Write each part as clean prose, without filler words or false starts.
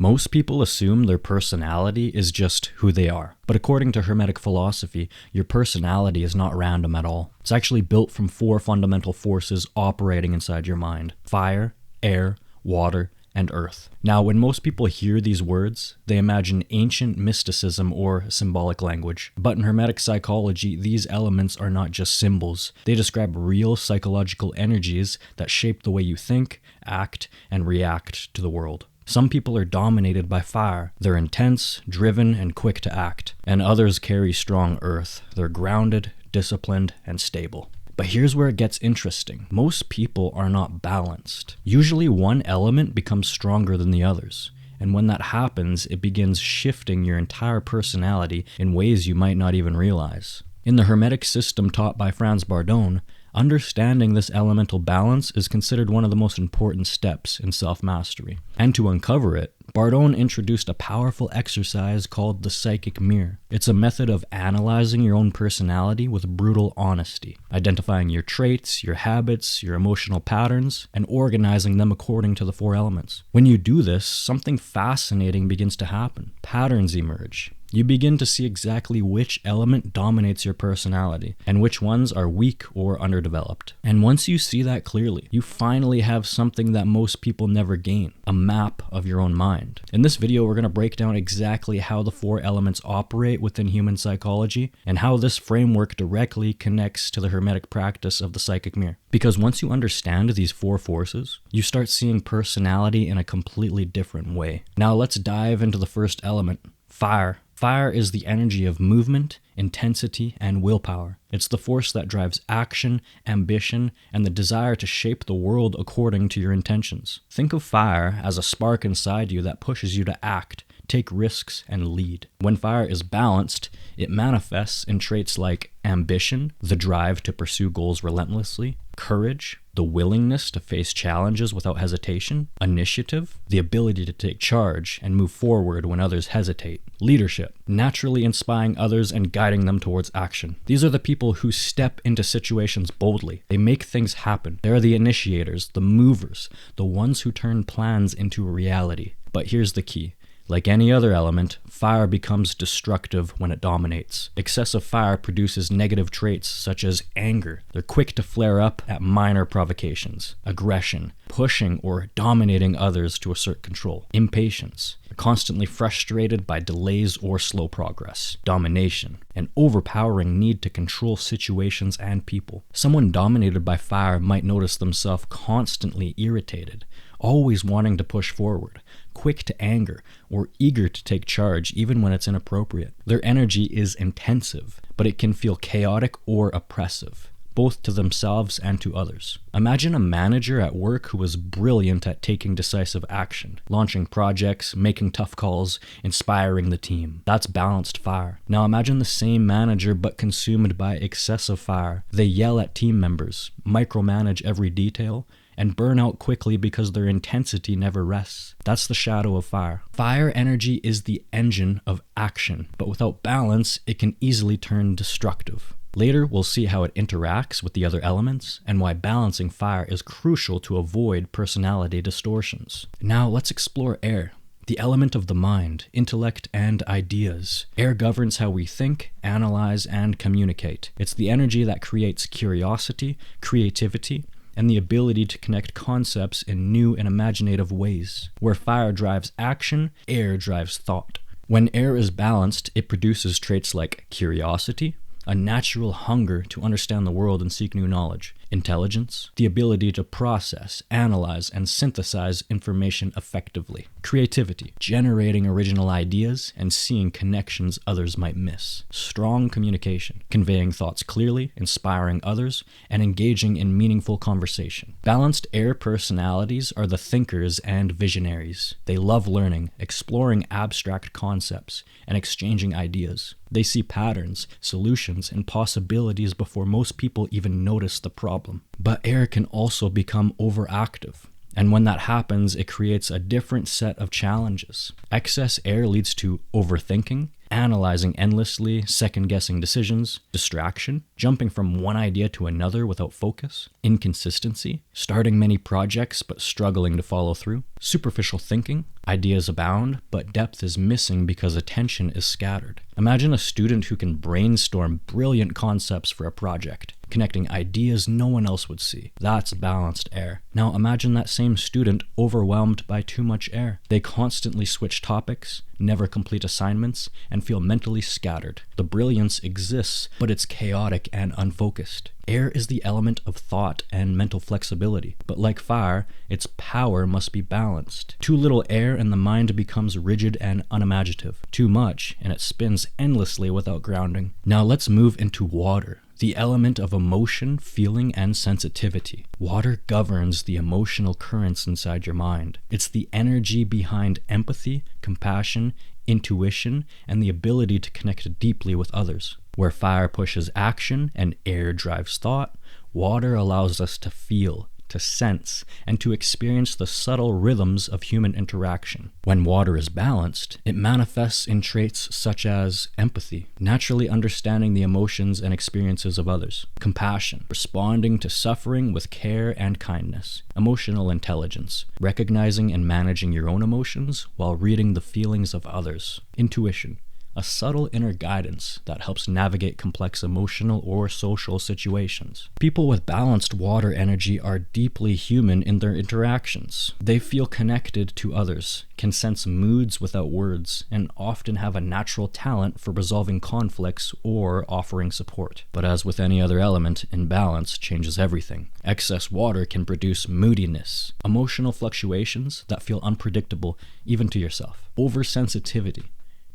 Most people assume their personality is just who they are. But according to Hermetic philosophy, your personality is not random at all. It's actually built from 4 fundamental forces operating inside your mind: fire, air, water, and earth. Now, when most people hear these words, they imagine ancient mysticism or symbolic language. But in Hermetic psychology, these elements are not just symbols. They describe real psychological energies that shape the way you think, act, and react to the world. Some people are dominated by fire. They're intense, driven, and quick to act. And others carry strong earth. They're grounded, disciplined, and stable. But here's where it gets interesting. Most people are not balanced. Usually one element becomes stronger than the others. And when that happens, it begins shifting your entire personality in ways you might not even realize. In the Hermetic system taught by Franz Bardon, understanding this elemental balance is considered one of the most important steps in self-mastery. And to uncover it, Bardon introduced a powerful exercise called the psychic mirror. It's a method of analyzing your own personality with brutal honesty, identifying your traits, your habits, your emotional patterns, and organizing them according to the 4 elements. When you do this, something fascinating begins to happen. Patterns emerge. You begin to see exactly which element dominates your personality and which ones are weak or underdeveloped. And once you see that clearly, you finally have something that most people never gain: a map of your own mind. In this video, we're going to break down exactly how the 4 elements operate within human psychology and how this framework directly connects to the Hermetic practice of the psychic mirror. Because once you understand these 4 forces, you start seeing personality in a completely different way. Now let's dive into the first element: fire. Fire is the energy of movement, intensity, and willpower. It's the force that drives action, ambition, and the desire to shape the world according to your intentions. Think of fire as a spark inside you that pushes you to act, take risks, and lead. When fire is balanced, it manifests in traits like ambition, the drive to pursue goals relentlessly; courage, the willingness to face challenges without hesitation; initiative, the ability to take charge and move forward when others hesitate; leadership, naturally inspiring others and guiding them towards action. These are the people who step into situations boldly. They make things happen. They're the initiators, the movers, the ones who turn plans into reality. But here's the key. Like any other element, fire becomes destructive when it dominates. Excessive fire produces negative traits such as anger. They're quick to flare up at minor provocations. Aggression, pushing or dominating others to assert control. Impatience, they're constantly frustrated by delays or slow progress. Domination, an overpowering need to control situations and people. Someone dominated by fire might notice themselves constantly irritated, always wanting to push forward, quick to anger, or eager to take charge even when it's inappropriate. Their energy is intensive, but it can feel chaotic or oppressive, both to themselves and to others. Imagine a manager at work who is brilliant at taking decisive action, launching projects, making tough calls, inspiring the team. That's balanced fire. Now imagine the same manager but consumed by excessive fire. They yell at team members, micromanage every detail, and burn out quickly because their intensity never rests. That's the shadow of fire. Fire energy is the engine of action, but without balance, it can easily turn destructive. Later, we'll see how it interacts with the other elements and why balancing fire is crucial to avoid personality distortions. Now, let's explore air, the element of the mind, intellect, and ideas. Air governs how we think, analyze, and communicate. It's the energy that creates curiosity, creativity, and the ability to connect concepts in new and imaginative ways. Where fire drives action, air drives thought. When air is balanced, it produces traits like curiosity, a natural hunger to understand the world and seek new knowledge; intelligence, the ability to process, analyze, and synthesize information effectively; creativity, generating original ideas and seeing connections others might miss; strong communication, conveying thoughts clearly, inspiring others, and engaging in meaningful conversation. Balanced air personalities are the thinkers and visionaries. They love learning, exploring abstract concepts, and exchanging ideas. They see patterns, solutions, and possibilities before most people even notice the problem. But air can also become overactive. And when that happens, it creates a different set of challenges. Excess air leads to overthinking, analyzing endlessly, second-guessing decisions, distraction, jumping from one idea to another without focus, inconsistency, starting many projects but struggling to follow through, superficial thinking, ideas abound, but depth is missing because attention is scattered. Imagine a student who can brainstorm brilliant concepts for a project, connecting ideas no one else would see. That's balanced air. Now imagine that same student overwhelmed by too much air. They constantly switch topics, never complete assignments, and feel mentally scattered. The brilliance exists, but it's chaotic and unfocused. Air is the element of thought and mental flexibility, but like fire, its power must be balanced. Too little air and the mind becomes rigid and unimaginative. Too much, and it spins endlessly without grounding. Now let's move into water, the element of emotion, feeling, and sensitivity. Water governs the emotional currents inside your mind. It's the energy behind empathy, compassion, intuition, and the ability to connect deeply with others. Where fire pushes action and air drives thought, water allows us to feel, to sense, and to experience the subtle rhythms of human interaction. When water is balanced, it manifests in traits such as empathy, naturally understanding the emotions and experiences of others; compassion, responding to suffering with care and kindness; emotional intelligence, recognizing and managing your own emotions while reading the feelings of others; intuition, a subtle inner guidance that helps navigate complex emotional or social situations. People with balanced water energy are deeply human in their interactions. They feel connected to others, can sense moods without words, and often have a natural talent for resolving conflicts or offering support. But as with any other element, imbalance changes everything. Excess water can produce moodiness, emotional fluctuations that feel unpredictable even to yourself; oversensitivity,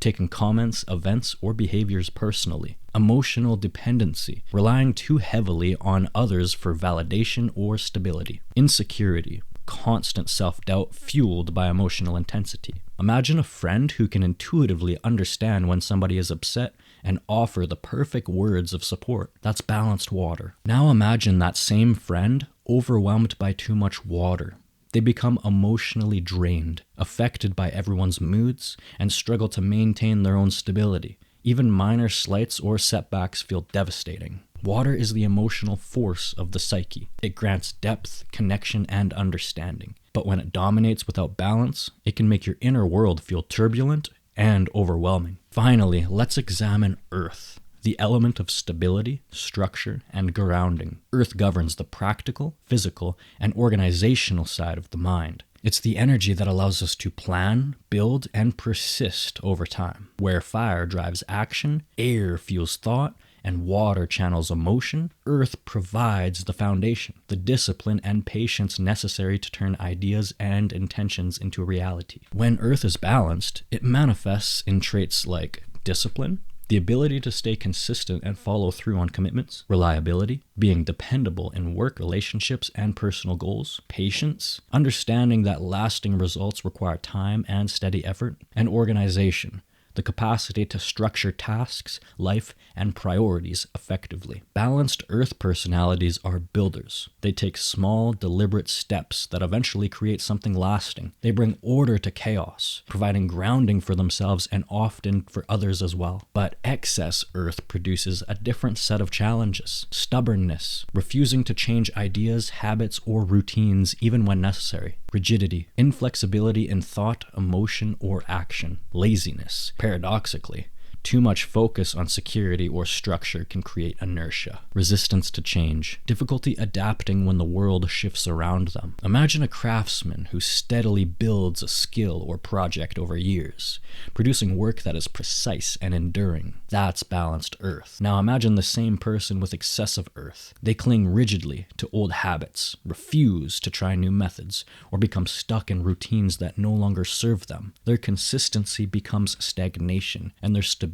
taking comments, events, or behaviors personally; emotional dependency, relying too heavily on others for validation or stability; insecurity, constant self-doubt fueled by emotional intensity. Imagine a friend who can intuitively understand when somebody is upset and offer the perfect words of support. That's balanced water. Now imagine that same friend overwhelmed by too much water. They become emotionally drained, affected by everyone's moods, and struggle to maintain their own stability. Even minor slights or setbacks feel devastating. Water is the emotional force of the psyche. It grants depth, connection, and understanding. But when it dominates without balance, it can make your inner world feel turbulent and overwhelming. Finally, let's examine Earth, the element of stability, structure, and grounding. Earth governs the practical, physical, and organizational side of the mind. It's the energy that allows us to plan, build, and persist over time. Where fire drives action, air fuels thought, and water channels emotion, Earth provides the foundation, the discipline and patience necessary to turn ideas and intentions into reality. When Earth is balanced, it manifests in traits like discipline, the ability to stay consistent and follow through on commitments; reliability, being dependable in work, relationships, and personal goals; patience, understanding that lasting results require time and steady effort; and organization, the capacity to structure tasks, life, and priorities effectively. Balanced Earth personalities are builders. They take small, deliberate steps that eventually create something lasting. They bring order to chaos, providing grounding for themselves and often for others as well. But excess Earth produces a different set of challenges: stubbornness, refusing to change ideas, habits, or routines even when necessary; rigidity, inflexibility in thought, emotion, or action; laziness. Paradoxically, too much focus on security or structure can create inertia, resistance to change, difficulty adapting when the world shifts around them. Imagine a craftsman who steadily builds a skill or project over years, producing work that is precise and enduring. That's balanced Earth. Now imagine the same person with excessive Earth. They cling rigidly to old habits, refuse to try new methods, or become stuck in routines that no longer serve them. Their consistency becomes stagnation, and their stability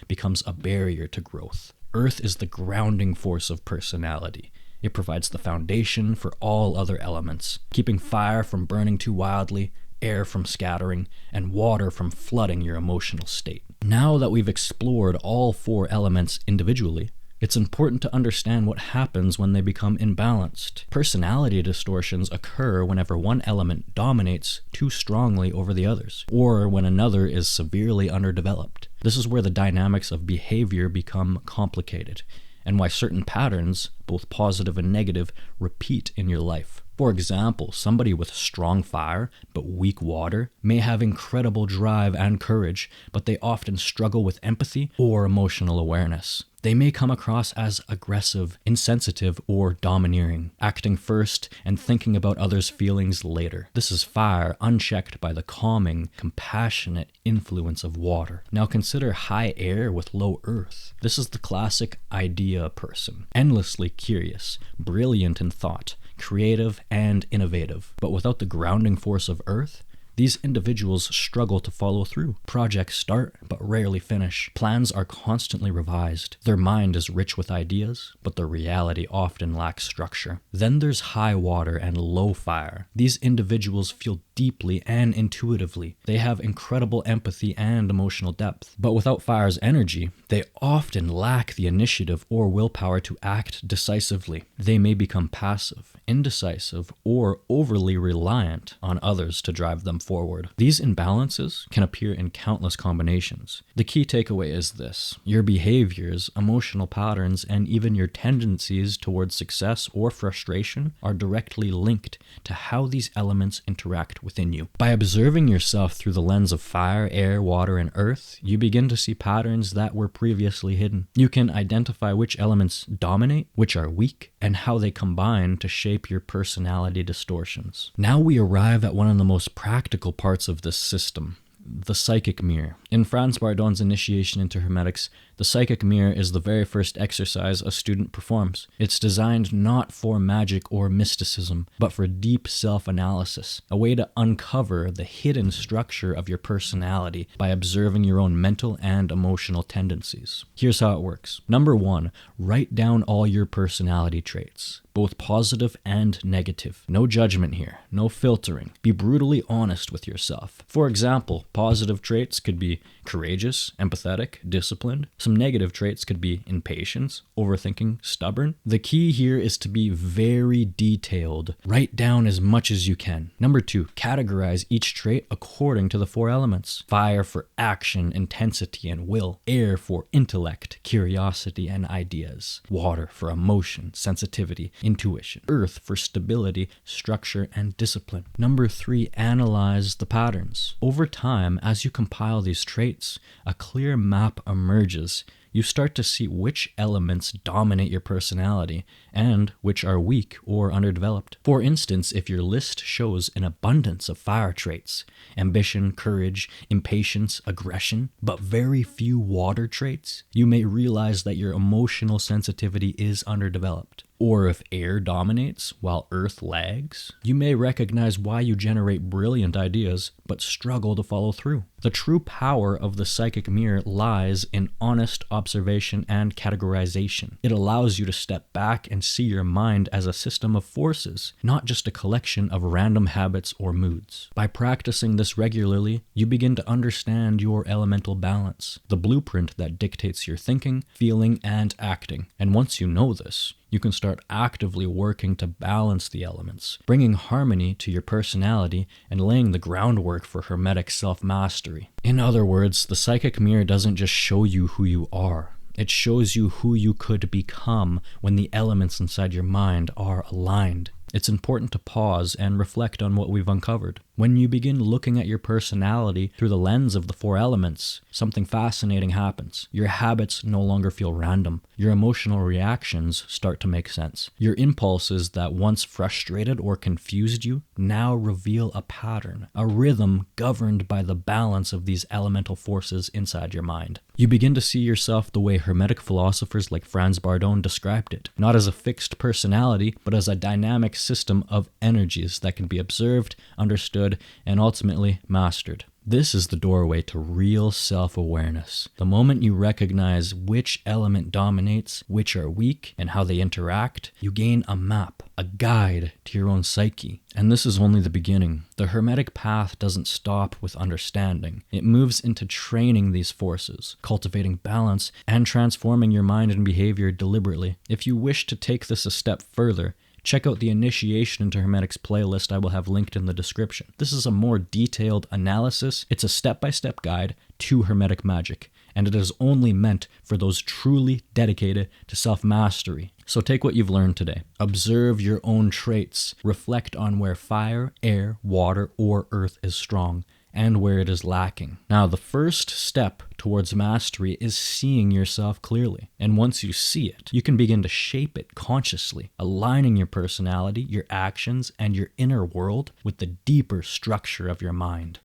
becomes a barrier to growth. Earth is the grounding force of personality. It provides the foundation for all other elements, keeping fire from burning too wildly, air from scattering, and water from flooding your emotional state. Now that we've explored all four elements individually, it's important to understand what happens when they become imbalanced. Personality distortions occur whenever one element dominates too strongly over the others, or when another is severely underdeveloped. This is where the dynamics of behavior become complicated, and why certain patterns, both positive and negative, repeat in your life. For example, somebody with strong fire but weak water may have incredible drive and courage, but they often struggle with empathy or emotional awareness. They may come across as aggressive, insensitive, or domineering, acting first and thinking about others' feelings later. This is fire unchecked by the calming, compassionate influence of water. Now consider high air with low earth. This is the classic idea person, endlessly curious, brilliant in thought, creative and innovative. But without the grounding force of earth, these individuals struggle to follow through. Projects start but rarely finish. Plans are constantly revised. Their mind is rich with ideas, but their reality often lacks structure. Then there's high water and low fire. These individuals feel deeply and intuitively. They have incredible empathy and emotional depth. But without fire's energy, they often lack the initiative or willpower to act decisively. They may become passive, indecisive, or overly reliant on others to drive them forward. These imbalances can appear in countless combinations. The key takeaway is this: your behaviors, emotional patterns, and even your tendencies towards success or frustration are directly linked to how these elements interact within you. By observing yourself through the lens of fire, air, water, and earth, you begin to see patterns that were previously hidden. You can identify which elements dominate, which are weak, and how they combine to shape your personality distortions. Now we arrive at one of the most practical parts of this system: the psychic mirror. In Franz Bardon's Initiation into Hermetics, the psychic mirror is the very first exercise a student performs. It's designed not for magic or mysticism, but for deep self-analysis, a way to uncover the hidden structure of your personality by observing your own mental and emotional tendencies. Here's how it works. Number 1, write down all your personality traits, both positive and negative. No judgment here, no filtering. Be brutally honest with yourself. For example, positive traits could be courageous, empathetic, disciplined. Some negative traits could be impatience, overthinking, stubborn. The key here is to be very detailed. Write down as much as you can. Number 2, categorize each trait according to the 4 elements. Fire for action, intensity, and will. Air for intellect, curiosity, and ideas. Water for emotion, sensitivity, intuition. Earth for stability, structure, and discipline. Number 3, analyze the patterns. Over time, as you compile these traits, a clear map emerges. You start to see which elements dominate your personality and which are weak or underdeveloped. For instance, if your list shows an abundance of fire traits, ambition, courage, impatience, aggression, but very few water traits, you may realize that your emotional sensitivity is underdeveloped. Or if air dominates while earth lags, you may recognize why you generate brilliant ideas but struggle to follow through. The true power of the psychic mirror lies in honest observation and categorization. It allows you to step back and see your mind as a system of forces, not just a collection of random habits or moods. By practicing this regularly, you begin to understand your elemental balance, the blueprint that dictates your thinking, feeling, and acting. And once you know this, you can start actively working to balance the elements, bringing harmony to your personality and laying the groundwork for hermetic self-mastery. In other words, the psychic mirror doesn't just show you who you are. It shows you who you could become when the elements inside your mind are aligned. It's important to pause and reflect on what we've uncovered. When you begin looking at your personality through the lens of the 4 elements, something fascinating happens. Your habits no longer feel random. Your emotional reactions start to make sense. Your impulses that once frustrated or confused you now reveal a pattern, a rhythm governed by the balance of these elemental forces inside your mind. You begin to see yourself the way Hermetic philosophers like Franz Bardon described it, not as a fixed personality, but as a dynamic system of energies that can be observed, understood, and ultimately mastered. This is the doorway to real self-awareness. The moment you recognize which element dominates, which are weak, and how they interact, you gain a map, a guide to your own psyche. And this is only the beginning. The Hermetic path doesn't stop with understanding. It moves into training these forces, cultivating balance, and transforming your mind and behavior deliberately. If you wish to take this a step further, check out the Initiation into Hermetics playlist I will have linked in the description. This is a more detailed analysis. It's a step-by-step guide to Hermetic magic, and it is only meant for those truly dedicated to self-mastery. So take what you've learned today. Observe your own traits. Reflect on where fire, air, water, or earth is strong, and where it is lacking. Now, the first step towards mastery is seeing yourself clearly. And once you see it, you can begin to shape it consciously, aligning your personality, your actions, and your inner world with the deeper structure of your mind.